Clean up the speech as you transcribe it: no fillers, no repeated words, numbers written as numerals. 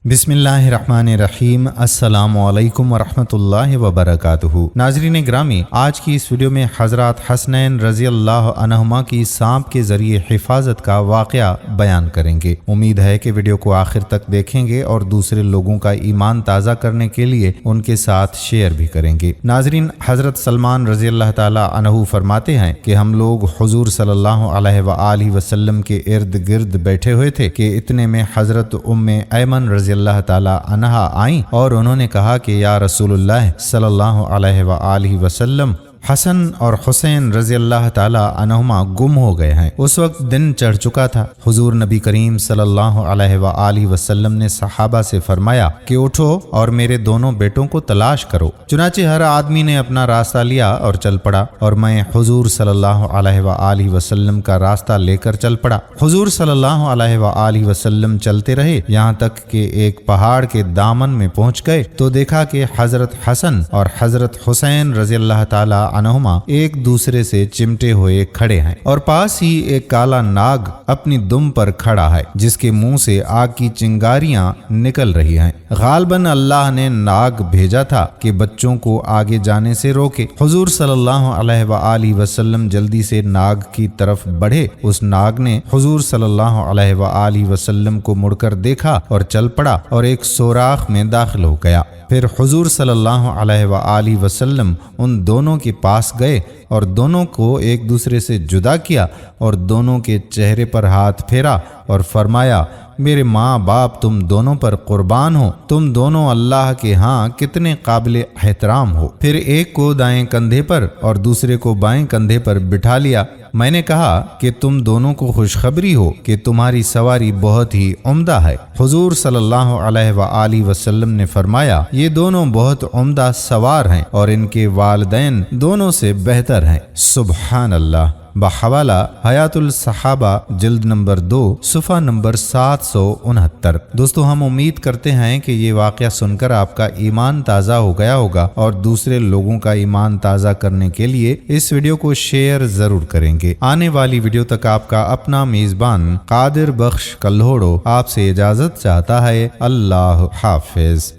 बिस्मिल्लाहिर्रहमानिर्रहीम। अस्सलामु अलैकुम वरहमतुल्लाहि वबरकातुहू। नाज़रीन ग्रामी, आज की इस वीडियो में हज़रत हसनैन रज़ी अल्लाह अन्हुमा की सांप के ज़रिए हिफाजत का वाक़या बयान करेंगे। उम्मीद है कि वीडियो को आखिर तक देखेंगे और दूसरे लोगों का ईमान ताज़ा करने के लिए उनके साथ शेयर भी करेंगे। नाज़रीन, हज़रत सलमान रज़ी अल्लाह ताला अन्हु फरमाते हैं कि हम लोग हुज़ूर सल्लल्लाहु अलैहि वसल्लम के इर्द गिर्द बैठे हुए थे कि इतने में हज़रत उम्मे ऐमन रज़ी अल्लाह ताला अन्हा आई और उन्होंने कहा कि या रसूलुल्लाह सल्लल्लाहु अलैहि वसल्लम, हसन और हुसैन रज़ी अल्लाह ताला अन्हुमा गुम हो गए हैं। उस वक्त दिन चढ़ चुका था। हुजूर नबी करीम सल्लल्लाहु अलैहि वसल्लम ने सहाबा से फरमाया कि उठो और मेरे दोनों बेटों को तलाश करो। चुनाचे हर आदमी ने अपना रास्ता लिया और चल पड़ा और मैं हुजूर सल्लल्लाहु अलैहि वसल्लम का रास्ता लेकर चल पड़ा। हुजूर सल्लल्लाहु अलैहि वसल्लम चलते रहे, यहाँ तक कि एक पहाड़ के दामन में पहुंच गए तो देखा कि हजरत हसन और हजरत हुसैन रज़ी अल्लाह ताला अन्हुमा एक दूसरे से चिमटे हुए खड़े हैं और पास ही एक काला नाग अपनी दुम पर खड़ा है जिसके मुंह से आग की चिंगारियां निकल रही हैं। गालबन अल्लाह ने नाग भेजा था कि बच्चों को आगे जाने से रोके। हुजूर सल्लल्लाहु अलैहि वसल्लम जल्दी से नाग की तरफ बढ़े। उस नाग ने हुजूर सल्लल्लाहु अलैहि वसल्लम को मुड़कर देखा और चल पड़ा और एक सोराख में दाखिल हो गया। फिर हुजूर सल्लल्लाहु अलैहि वसल्लम उन दोनों के पास गए और दोनों को एक दूसरे से जुदा किया और दोनों के चेहरे पर हाथ फेरा और फरमाया, मेरे माँ बाप तुम दोनों पर कुर्बान हो, तुम दोनों अल्लाह के यहाँ कितने काबिल एहतराम हो। फिर एक को दाएं कंधे पर और दूसरे को बाएं कंधे पर बिठा लिया। मैंने कहा कि तुम दोनों को खुशखबरी हो कि तुम्हारी सवारी बहुत ही उम्दा है। हुजूर सल्लल्लाहु अलैहि वसल्लम ने फरमाया, ये दोनों बहुत उम्दा सवार हैं और इनके वालिदैन दोनों से बेहतर हैं। सुब्हान अल्लाह। बहवाला हयातुल सहाबा जिल्द नंबर 2 सुफ़ा नंबर 769। दोस्तों, हम उम्मीद करते हैं कि ये वाक़या सुनकर आपका ईमान ताज़ा हो गया होगा और दूसरे लोगों का ईमान ताज़ा करने के लिए इस वीडियो को शेयर ज़रूर करेंगे। आने वाली वीडियो तक आपका अपना मेज़बान कादिर बख्श कल्होड़ो आपसे इजाज़त चाहता है। अल्लाह हाफिज़।